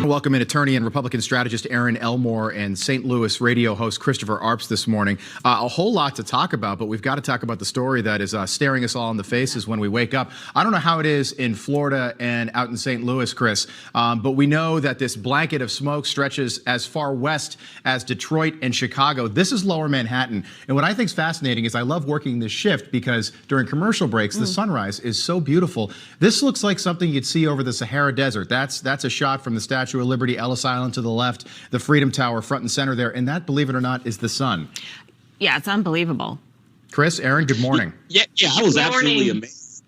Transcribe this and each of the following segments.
Welcome in attorney and Republican strategist Erin Elmore and St. Louis radio host Christopher Arps this morning. A whole lot to talk about, but we've got to talk about the story that is staring us all in the faces when we wake up. I don't know how it is in Florida and out in St. Louis, Chris, but we know that this blanket of smoke stretches as far west as Detroit and Chicago. This is lower Manhattan. And what I think is fascinating is I love working this shift because during commercial breaks, the sunrise is so beautiful. This looks like something you'd see over the Sahara Desert. That's a shot from the Statue of Liberty, Ellis Island to the left, the Freedom Tower front and center there, and that, believe it or not, is the sun. Yeah, it's unbelievable. Chris, Erin, good morning. Yeah, I was absolutely amazed.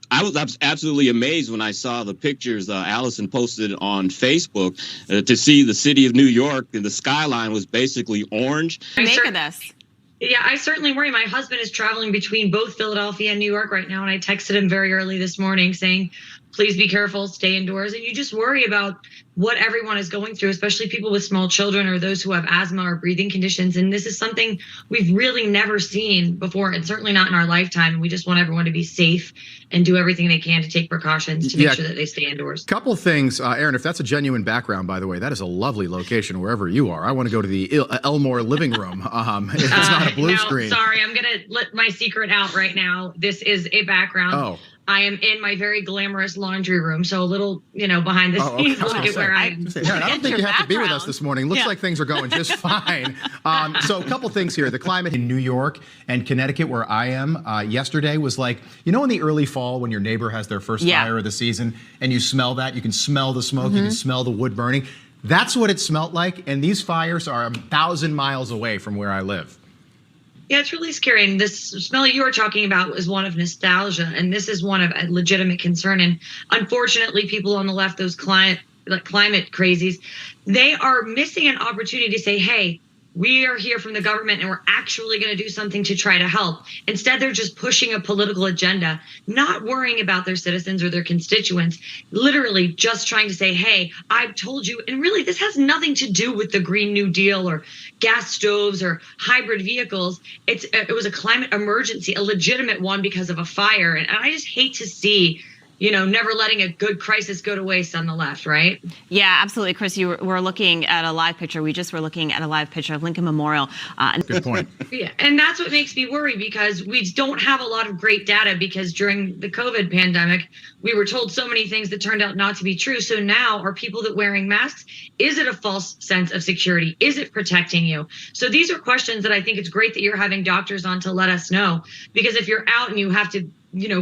I was absolutely amazed when I saw the pictures Allison posted on Facebook to see the city of New York, and the skyline was basically orange. Make of this. Yeah, I certainly worry. My husband is traveling between both Philadelphia and New York right now, and I texted him very early this morning saying, please be careful, stay indoors. And you just worry about what everyone is going through, especially people with small children or those who have asthma or breathing conditions. And this is something we've really never seen before, and certainly not in our lifetime. And we just want everyone to be safe and do everything they can to take precautions to make sure that they stay indoors. Couple things, Erin, if that's a genuine background, by the way, that is a lovely location wherever you are. I want to go to the Elmore living room. If it's not a blue screen. Sorry, I'm going to let my secret out right now. This is a background. Oh. I am in my very glamorous laundry room, so a little, behind the scenes look at where I am. Erin, I don't think you have to be with us this morning. Looks like things are going just fine. So a couple things here. The climate in New York and Connecticut, where I am, yesterday was like, in the early fall when your neighbor has their first fire of the season and you smell that, you can smell the smoke, you can smell the wood burning. That's what it smelled like, and these fires are 1,000 miles away from where I live. Yeah, it's really scary. And this smell you were talking about is one of nostalgia, and this is one of a legitimate concern. And unfortunately, people on the left, those climate crazies, they are missing an opportunity to say, hey, we are here from the government and we're actually going to do something to try to help. Instead, they're just pushing a political agenda, not worrying about their citizens or their constituents, literally just trying to say, hey, I've told you. And really, this has nothing to do with the Green New Deal or gas stoves or hybrid vehicles. It was a climate emergency, a legitimate one because of a fire. And I just hate to see never letting a good crisis go to waste on the left, right? Yeah, absolutely. Chris, we're looking at a live picture. We just were looking at a live picture of Lincoln Memorial. Good point. Yeah, and that's what makes me worry, because we don't have a lot of great data, because during the COVID pandemic, we were told so many things that turned out not to be true. So now, are people that wearing masks, is it a false sense of security? Is it protecting you? So these are questions that I think it's great that you're having doctors on to let us know, because if you're out and you have to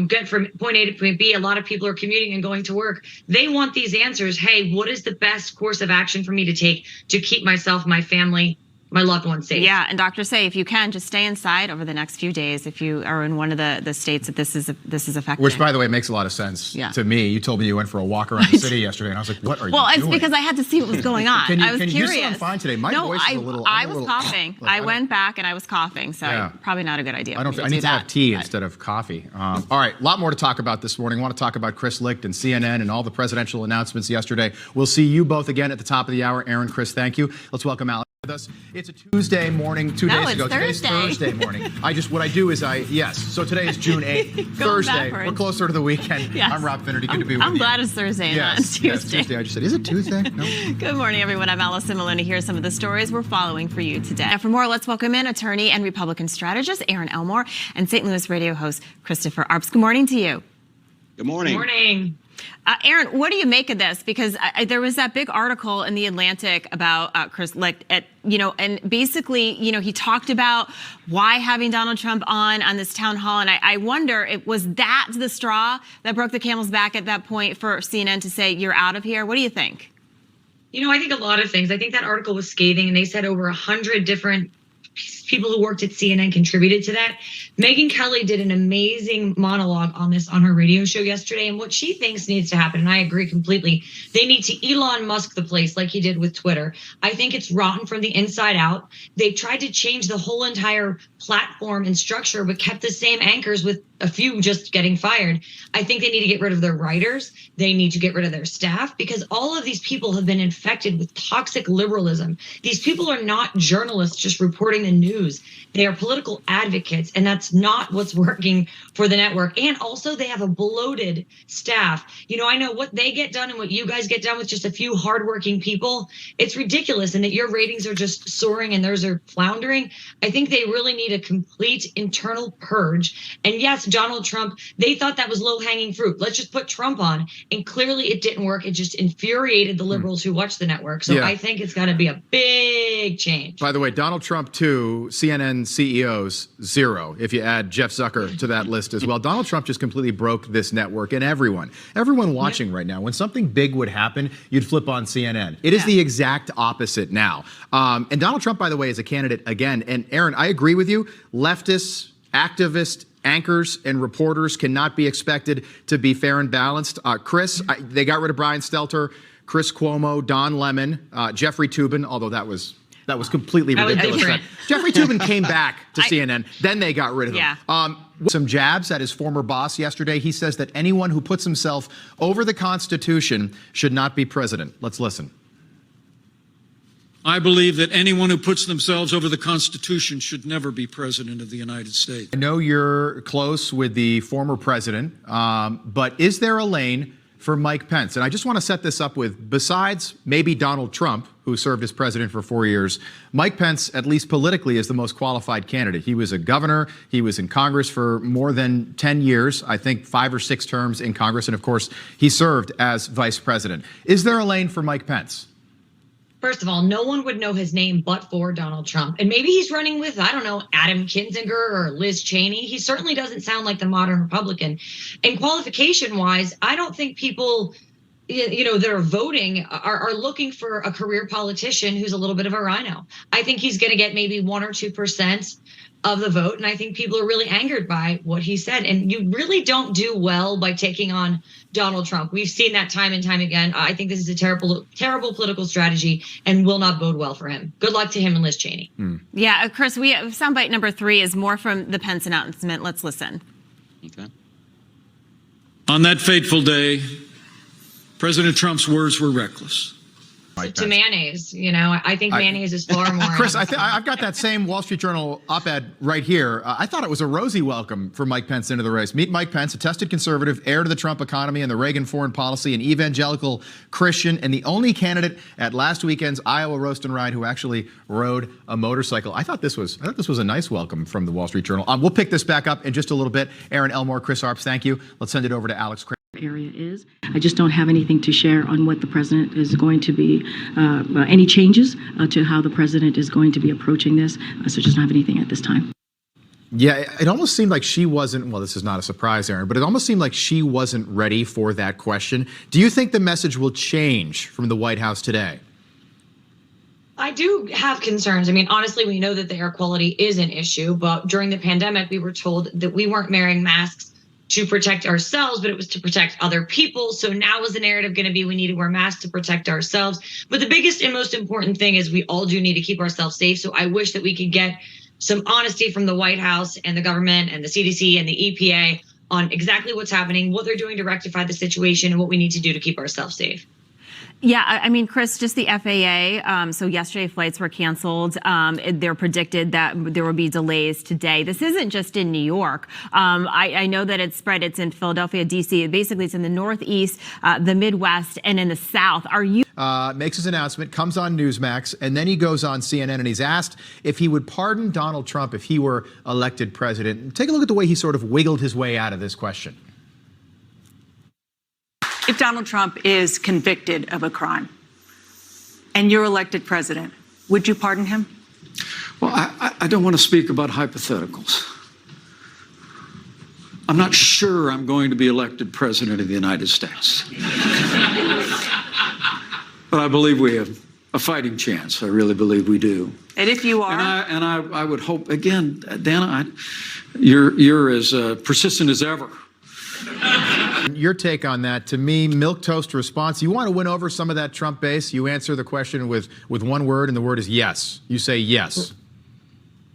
get from point A to point B, a lot of people are commuting and going to work. They want these answers. Hey, what is the best course of action for me to take to keep myself, my family, my loved ones safe? Yeah, and doctors say if you can, just stay inside over the next few days if you are in one of the states that this is affecting. Which, by the way, makes a lot of sense to me. You told me you went for a walk around the city yesterday, and I was like, what are you doing? Well, it's because I had to see what was going on. I was curious. You sound fine today. My voice is a little... I was coughing. I went back and I was coughing, so probably not a good idea. I need to have tea instead of coffee. All right, a lot more to talk about this morning. I want to talk about Chris Licht and CNN and all the presidential announcements yesterday. We'll see you both again at the top of the hour. Erin, Chris, thank you. Let's welcome Alex with us. It's a Tuesday morning, 2 days ago. Today's Thursday morning. What I do is so today is June 8th. Thursday. Backwards. We're closer to the weekend. Yes. I'm Rob Finnerty. Good to be with you. I'm glad it's Thursday and not Tuesday. Yes, Tuesday. I just said, is it Tuesday? No. Good morning, everyone. I'm Allison Maloney. Here are some of the stories we're following for you today. Now, for more, let's welcome in attorney and Republican strategist Erin Elmore and St. Louis radio host Christopher Arps. Good morning to you. Good morning. Good morning. Erin, what do you make of this? Because there was that big article in The Atlantic about Chris Licht, and basically, he talked about why having Donald Trump on this town hall. And I wonder, was that the straw that broke the camel's back at that point for CNN to say, you're out of here? What do you think? I think a lot of things. I think that article was scathing, and they said over 100 different people who worked at CNN contributed to that. Megyn Kelly did an amazing monologue on this on her radio show yesterday, and what she thinks needs to happen, and I agree completely, they need to Elon Musk the place like he did with Twitter. I think it's rotten from the inside out. They tried to change the whole entire platform and structure, but kept the same anchors with a few just getting fired. I think they need to get rid of their writers. They need to get rid of their staff, because all of these people have been infected with toxic liberalism. These people are not journalists just reporting the news. They are political advocates, and that's that's not what's working for the network. And also they have a bloated staff. I know what they get done and what you guys get done with just a few hardworking people. It's ridiculous. And that your ratings are just soaring and theirs are floundering. I think they really need a complete internal purge. And yes, Donald Trump, they thought that was low hanging fruit. Let's just put Trump on. And clearly it didn't work. It just infuriated the liberals who watch the network. So I think it's got to be a big change. By the way, Donald Trump, 2, CNN CEOs, 0, if you add Jeff Zucker to that list as well. Donald Trump just completely broke this network and everyone watching right now. When something big would happen, you'd flip on CNN. It is the exact opposite now. And Donald Trump, by the way, is a candidate again. And Erin, I agree with you. Leftists, activists, anchors and reporters cannot be expected to be fair and balanced. Chris, they got rid of Brian Stelter, Chris Cuomo, Don Lemon, Jeffrey Toobin, although that was completely ridiculous. Jeffrey Toobin came back to CNN, then they got rid of him. Some jabs at his former boss yesterday. He says that anyone who puts himself over the Constitution should not be president. Let's listen. I believe that anyone who puts themselves over the Constitution should never be president of the United States. I know you're close with the former president, but is there a lane for Mike Pence? And I just want to set this up with, besides maybe Donald Trump, who served as president for 4 years, Mike Pence, at least politically, is the most qualified candidate. He was a governor. He was in Congress for more than 10 years, I think 5 or 6 terms in Congress. And of course, he served as vice president. Is there a lane for Mike Pence? First of all, no one would know his name but for Donald Trump. And maybe he's running with, I don't know, Adam Kinzinger or Liz Cheney. He certainly doesn't sound like the modern Republican. And qualification wise, I don't think people, that are voting are looking for a career politician who's a little bit of a rhino. I think he's going to get maybe 1 or 2% of the vote. And I think people are really angered by what he said. And you really don't do well by taking on Donald Trump. We've seen that time and time again. I think this is a terrible, terrible political strategy and will not bode well for him. Good luck to him and Liz Cheney. Yeah, Chris, we have soundbite number 3 is more from the Pence announcement. Let's listen. Okay. On that fateful day, President Trump's words were reckless. To mayonnaise, I think mayonnaise is far more. Chris, I've got that same Wall Street Journal op-ed right here. I thought it was a rosy welcome for Mike Pence into the race. Meet Mike Pence, a tested conservative, heir to the Trump economy and the Reagan foreign policy, an evangelical Christian, and the only candidate at last weekend's Iowa roast and ride who actually rode a motorcycle. I thought this was a nice welcome from the Wall Street Journal. We'll pick this back up in just a little bit. Erin Elmore, Chris Arps, thank you. Let's send it over to Alex Craig. Area is. I just don't have anything to share on what the president is going to be, any changes to how the president is going to be approaching this. So just don't have anything at this time. Yeah, it almost seemed like she wasn't, well, this is not a surprise, Erin, but it almost seemed like she wasn't ready for that question. Do you think the message will change from the White House today? I do have concerns. I mean, honestly, we know that the air quality is an issue, but during the pandemic, we were told that we weren't wearing masks to protect ourselves, but it was to protect other people. So now is the narrative going to be we need to wear masks to protect ourselves. But the biggest and most important thing is we all do need to keep ourselves safe. So I wish that we could get some honesty from the White House and the government and the CDC and the EPA on exactly what's happening, what they're doing to rectify the situation, and what we need to do to keep ourselves safe. Yeah, I mean, Chris, just the FAA. So yesterday flights were canceled. They're predicted that there will be delays today. This isn't just in New York. I know that it's spread. It's in Philadelphia, D.C. Basically, it's in the Northeast, the Midwest, and in the South. Are you... Makes his announcement, comes on Newsmax, and then he goes on CNN and he's asked if he would pardon Donald Trump if he were elected president. Take a look at the way he sort of wiggled his way out of this question. If Donald Trump is convicted of a crime and you're elected president, would you pardon him? Well, I don't want to speak about hypotheticals. I'm not sure I'm going to be elected president of the United States. But I believe we have a fighting chance. I really believe we do. And if you are... And I would hope, again, Dana, you're as persistent as ever. Your take on that, to me, milquetoast response. You want to win over some of that Trump base, you answer the question with one word, and the word is yes. You say yes.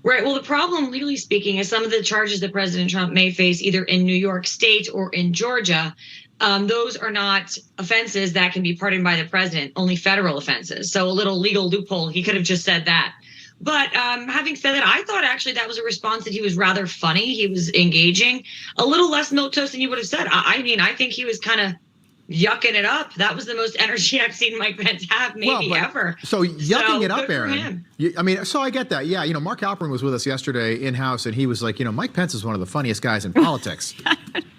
Right. Well, the problem, legally speaking, is some of the charges that President Trump may face either in New York State or in Georgia. Those are not offenses that can be pardoned by the president, only federal offenses. So a little legal loophole. He could have just said that. But having said that, I thought actually that was a response that he was rather funny. He was engaging, a little less milquetoast than you would have said. I mean, I think he was kind of yucking it up. That was the most energy I've seen Mike Pence have maybe ever. So yucking it up, good for Erin. him. I mean, so I get that. Yeah, Mark Halperin was with us yesterday in-house, and he was like, Mike Pence is one of the funniest guys in politics.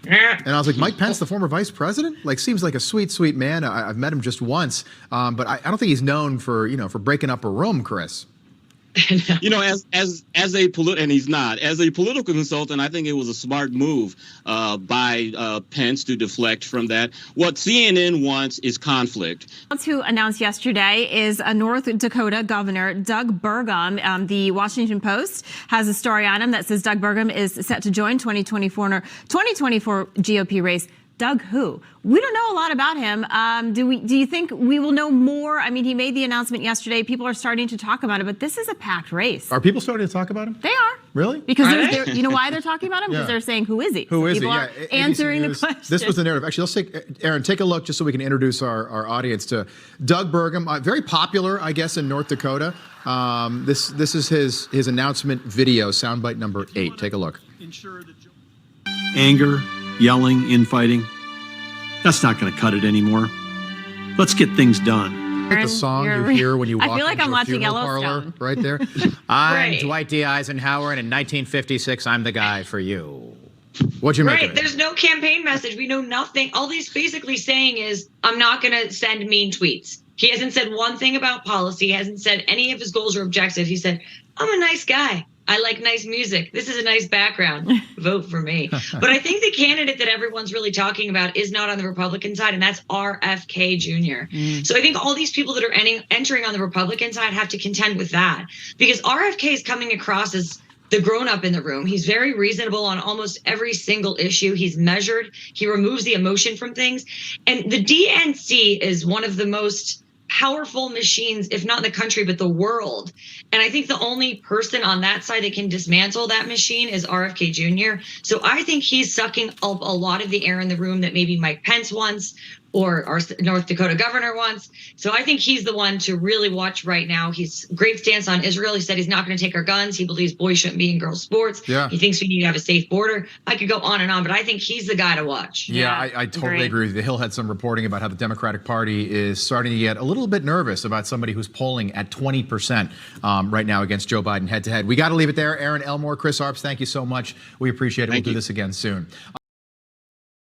And I was like, Mike Pence, the former vice president? Like, seems like a sweet, sweet man. I've met him just once, but I don't think he's known for, for breaking up a room, Chris. As a and he's not, as a political consultant, I think it was a smart move by Pence to deflect from that. What CNN wants is conflict. Who announced yesterday is a North Dakota Governor Doug Burgum. The Washington Post has a story on him that says Doug Burgum is set to join 2024 GOP race. Doug who? We don't know a lot about him. Do you think we will know more? I mean, he made the announcement yesterday. People are starting to talk about it, but this is a packed race. Are people starting to talk about him? They are. Really? Because you know why they're talking about him? Because they're saying, who is he? Who is he? People are answering the question. This was the narrative. Actually, let's Erin, take a look just so we can introduce our audience to Doug Burgum. Very popular, I guess, in North Dakota. This is his announcement video, soundbite number 8. Take a look. Anger, yelling, infighting. That's not going to cut it anymore. Let's get things done. Like the song you hear when you walk I feel like into I'm a watching funeral parlor, Yellowstone. right there. I'm Right. Dwight D. Eisenhower, and in 1956, I'm the guy for you. What'd you make of Right. it? There's no campaign message. We know nothing. All he's basically saying is, I'm not going to send mean tweets. He hasn't said one thing about policy. He hasn't said any of his goals or objectives. He said, I'm a nice guy. I like nice music. This is a nice background. Vote for me. But I think the candidate that everyone's really talking about is not on the Republican side, and that's RFK Jr. So I think all these people that are entering on the Republican side have to contend with that, because RFK is coming across as the grown-up in the room. He's very reasonable on almost every single issue. He's measured. He removes the emotion from things. And the DNC is one of the most powerful machines, if not in the country, but the world. And I think the only person on that side that can dismantle that machine is RFK Jr. So I think he's sucking up a lot of the air in the room that maybe Mike Pence wants, or our North Dakota governor wants. So I think he's the one to really watch right now. He's great stance on Israel. He said he's not going to take our guns. He believes boys shouldn't be in girls' sports. Yeah. He thinks we need to have a safe border. I could go on and on, but I think he's the guy to watch. Yeah, I totally agree with you. The Hill had some reporting about how the Democratic Party is starting to get a little bit nervous about somebody who's polling at 20% right now against Joe Biden head-to-head. We got to leave it there. Erin Elmore, Chris Arps, thank you so much. We appreciate it. We'll do this again soon.